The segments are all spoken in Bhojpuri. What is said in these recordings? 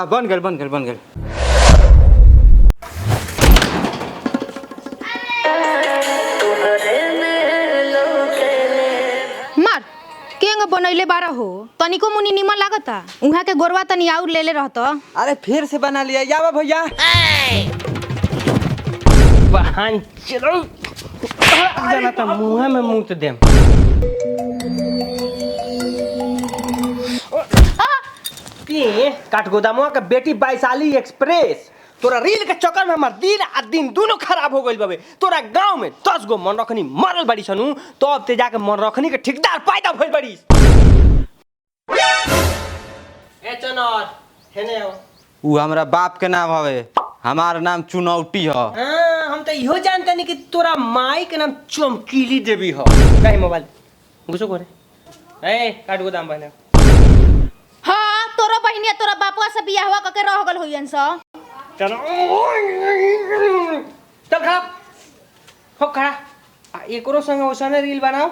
हाँ बन गए बन गए बन गए। मार केंग बनैले बारा हो तनिको मुनी निमन लागता उहाँ के गोरवा तनी आउर लेले रहता। अरे फिर से बना लिया या भैया। बहन चलो जाना तो मुँह में मुँह तो देम। काठगोदामुआ का बेटी वैशाली एक्सप्रेस तोरा रील के चक्कर में हमार दिन आ दिन दोनों खराब हो गइल बाबे। तोरा गांव में 10 गो मन रखनी मरल बड़ी सनु तो अब ते जाके मन रखनी के ठेकेदार पैदा भइल बड़ी। ए चनर हेने आओ। उ हमरा बाप के नाम हवे, हमार नाम चुनौती ह। हां हम तो इहो जानते नहीं कि तोरा माई के नाम चमकीली देवी ह। काहे मोबाइल घुसो करे ए काठगोदाम बहन। हाँ तोरा बहिनिया तोरा बापवा से बियाहवा कके रह गल होयन स। चल चल खड़ा हो खड़ा एकरो संगे ओसने रील बनाओ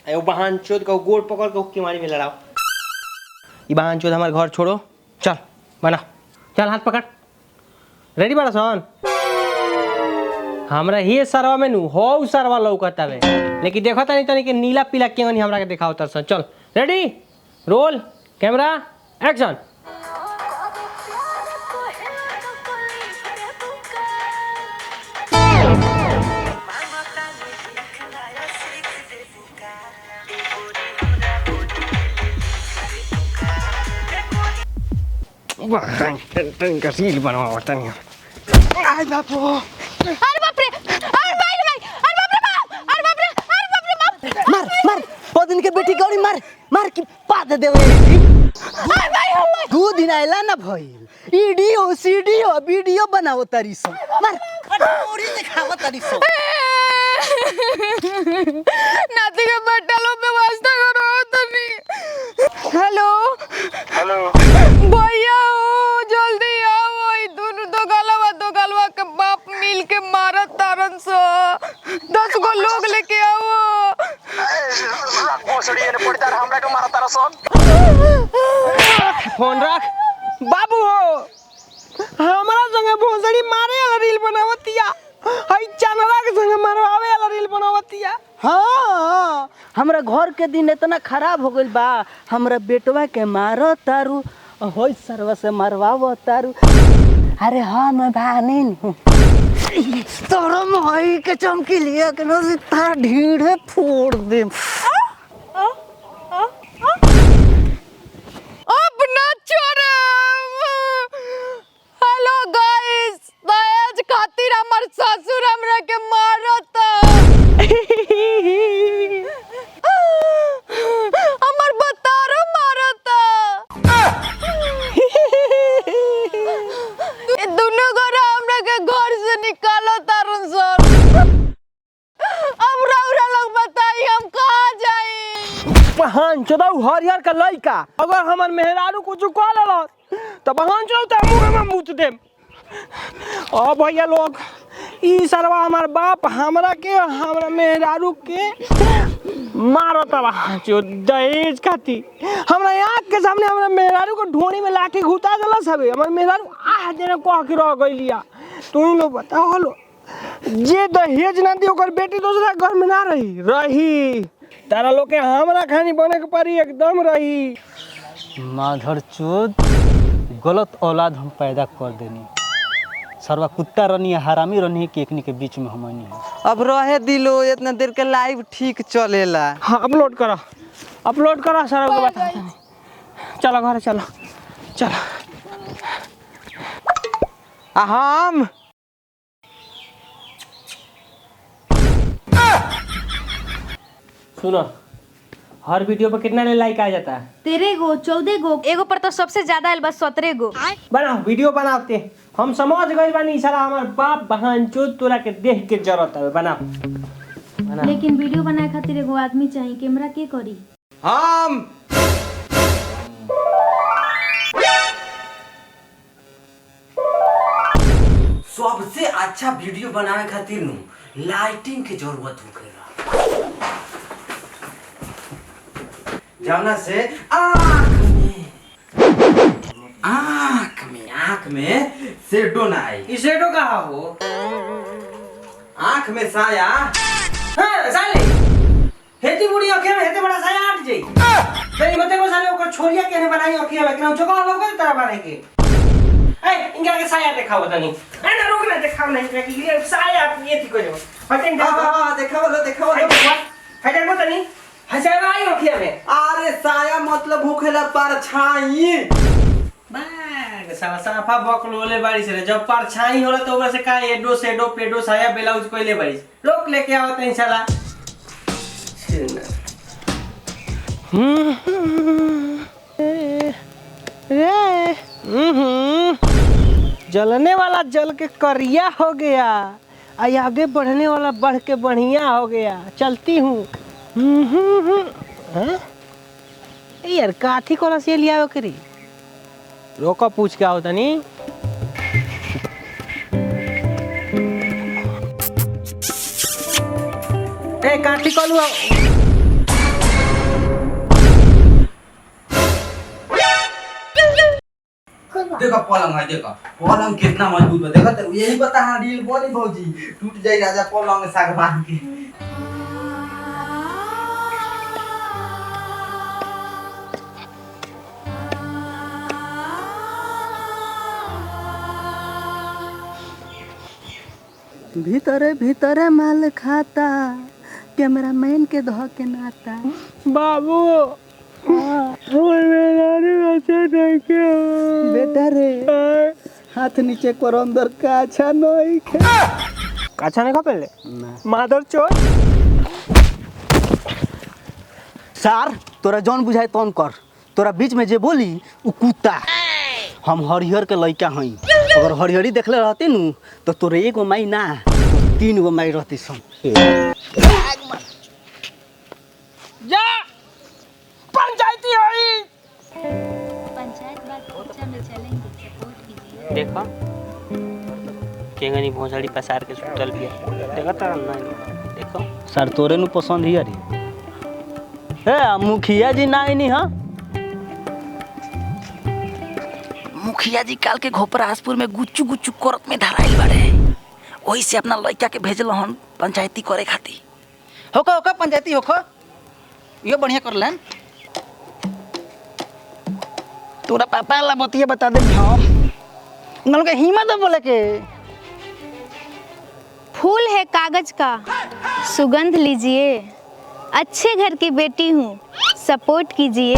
ए बहन चोद को गोड़ पकड़ के किमारी में लड़ाओ। ई बहन चोद हमारे घर छोड़ो चल बना चल हाथ पकड़ रेडी बड़ा सन। हमरा ही सरवा में नु हो सरवा लौकता बे लेकिन देखो तनी तनी के नीला पीला केवनी हमरा के दिखाओ तर सन। चल ready roll camera action. Reel बनवा तनी आई बापू। अरे बाप रे अरे भाई भाई अरे बाप रे बाप अरे बाप रे अरे बाप रे बाप। मार मार ओ दिन के बेटी गौरी मार मार की पाद देवे। अरे भाई हम 2 दिन आइला ना भइल ईडीओ सीडीओ वीडियो बनाओ तारी सो मार गौरी दिखावा तारी सो। नाती के बटलो पे वास्ता करो तनी। हेलो हेलो भैया ओ जल्दी आओ ई दोनों दो गलवा के बाप मिल के मारत तारन सो 10 गो लोग लेके आओ। भोसड़ी ने पड़दार हमरा के मारा तारा सन। फोन रख बाबू हो हमरा संगे भोसड़ी मारे वाला रील बनावतिया हई चनरा के संगे मारवावे वाला रील बनावतिया। हाँ हमरा घर के दिन इतना खराब हो गइल बा हमरा बेटवा के मारो तारू होई सरवा से मरवावो तारू। अरे हाँ मैं भानिन तोरा मोही के चमकी लिया के नो तार ढीढ़े फोड़ दे। अपना छोरे हेलो गाइस दहेज खातिर हमर ससुर हमरा के मारत। हमर बतारो मारत। ये दोनों गोरा हमरा के घर से निकालो तारन सर। अब रौरा लोग बताई हम कहाँ जाई। बहन चोदौ हरियर का लइका अगर हमर मेहरारू कुछ कह लेलस त बहन चोदौ त मुंह में मुत देम। ओ भैया लोग ई सरवा हमार बाप हमरा के हमरा मेहरारू के मारत बा जो दहेज खाती हमरा आँख के सामने हमरा मेहरारू को ढोनी में लाके घुता देलस हवे। हमर मेहरारू आह देने कह के रह गइलिया। तू लोग बताओ हलो जे दहेज ना दी ओकर बेटी दूसरा घर में ना रही तारा लोग के हमरा खानी बने के परी एकदम रही। माधर चोद गलत औलाद हम पैदा कर देनी सरवा कुत्ता रनी हरामी रनी के एकनी के बीच में हमनी। अब रहे दिलो इतना देर के लाइव ठीक चलेला। हाँ अपलोड करा सारा को बता देनी। चलो घर चलो चलो हम सुनो हर वीडियो पर कितना लाइक आ जाता है? 13 गो 14 गो एगो पर तो सबसे ज्यादा आइल बस 17 गो। बनाओ वीडियो बनाते हम समझ गए बानी सारा हमार बाप बहन चोद तोरा के देख के जरूरत है। बनाओ लेकिन वीडियो बनाए खातिर एगो आदमी चाहिए कैमरा के करी। हम सबसे अच्छा वीडियो बनावे खातिर नु लाइटिंग के जरूरत होखेला जवना से आँख आँख में शेडो ना आई। ई शेडो कहाँ हो? आँख में साया। हाँ साले हेती बुढ़ी अखिया में हेते बड़ा साया हट जाई। तेरी मते को साले ओकर छोरिया केने बनाई अखिया में केना जगह लोग तरह बने के। ए इनका के साया दिखाओ तनी। ए ना रुक ना दिखाओ नहीं कि ये साया ये थी कोई। हटें हाँ दिखाओ लो दिखाओ लो। हटें को तनी। हसाया आई अखिया में। अरे साया मतलब होखेला परछाई। बाग साला साफा बकलोले बाड़ी से जब परछाई होला तो ओकरा से का एडो सेडो पेडो साया ब्लाउज कोइले बाड़ी। रोक लेके आवत है साला। जलने वाला जल के करिया हो गया, आगे बढ़ने वाला बढ़ के बढ़िया हो गया। चलती हूँ। यार काठी कोला से लिया करी। रोका पूछ क्या होता नहीं। ए काठी कोलू देखो पलंग है, देखो पलंग कितना मजबूत है। देखो तो यही बता हाँ रील बोली भौजी टूट जाई राजा पलंग सागवान के। भीतरे भीतरे माल खाता कैमरामैन के धो के नाता। बाबू बेटा रे हाथ नीचे कर अंदर का अच्छा नहीं खे। अच्छा नहीं खा पहले मादर चोर। सार तोरा जौन बुझाए तौन कर। तोरा बीच में जे बोली उ कुत्ता। हम हरिहर के लइका हई। अगर हरिहरी देखले रहती नु तो तोरे एगो माई ना 3 गो माई रहती सन। जा पंचायती होई। पंचायत बात चर्चा में चलेंगे, सपोर्ट कीजिए। देखो केंगनी भोसड़ी पसार के सुतल बिया। देखो तारा नहीं देखो सर तोरे नु पसंद ही अरे। ए मुखिया जी ना आईनी हां। मुखिया जी काल के घोपरासपुर में गुच्चू गुच्चू करत में धराइल बाड़े। वही से अपना लड़का के भेजल हन पंचायती करे खातिर। होको पंचायती होको यो बढ़िया करलन। तोरा पापा ला बतिया बता दे हम उन लोग के हिम्मत है बोले के। फूल है कागज का, सुगंध लीजिए। अच्छे घर की बेटी हूँ, सपोर्ट कीजिए।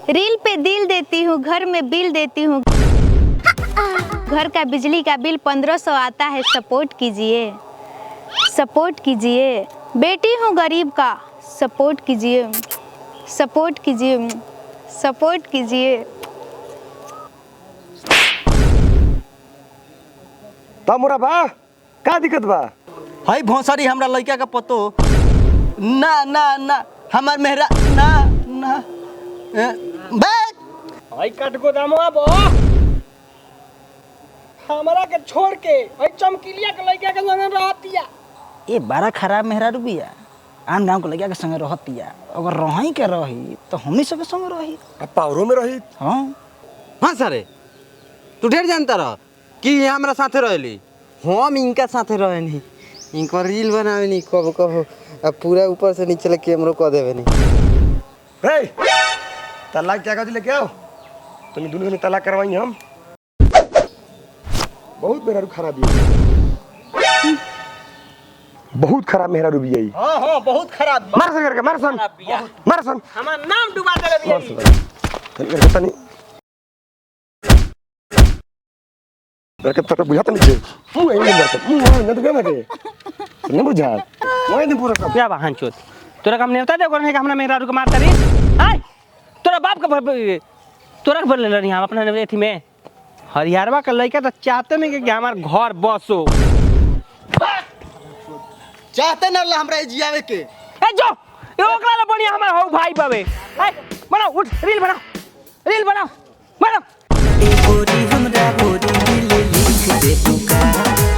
रील पे दिल देती हूँ, घर में बिल देती हूँ। घर का बिजली का बिल 1500 आता है, सपोर्ट कीजिए। सपोर्ट कीजिए। बेटी हूँ गरीब का, सपोर्ट कीजिए। सपोर्ट कीजिए। सपोर्ट कीजिए। मोरा बा का दिक्कत बा? हई भोसड़ी हमरा लइका का पतो ना ना ना हमार मेहरा ना ना बे हई कट गोदामवा बो हमरा के छोड़ के हई चमकीलिया के लइका के संग रहतिया। ए बड़ा खराब मेहरा रुबिया। आन गांव के लइका के संग रहतिया। अगर रही के रही तो हमनी सब के संग रही। पावरो में रही। हां हाँ सरे तू ढेर जानता रह कि ये हमरा साथे रहली। हम इनका साथे रहेनी। इनको रील बनावे नहीं कब कब अब पूरा ऊपर से नीचे ले कैमरा को देवे नहीं। ए तलाक क्या कहती लेके आओ। तुम दोनों ने तलाक करवाई हम। बहुत मेहरारू खराब है। बहुत खराब मेहरारू भी आई। हां हां बहुत खराब। मार सन करके मार सन मार सन। हमार नाम डुबा देले बिया। करके पता नहीं करके तो बुझाता नहीं है। मुंह है नहीं करता मुंह न तो क्या लगे न बुझा वही नहीं पूरा सब। क्या बहान चोत तोरा काम नहीं होता दे करने का हमरा मेहरारू के मारता रे। हाय तोरा बाप का तोरा के बोले रही हम अपना एथी में। हरियारवा का लइका तो चाहते नहीं कि हमार घर बसो। चाहते न हमरा जियावे के। ए जो ये ओकरा ले बढ़िया हमार हो भाई बाबे। ए बनाओ उठ रील बनाओ रील बनाओ बनाओ। गोरी हमरा गोरी दिल लिख दे तू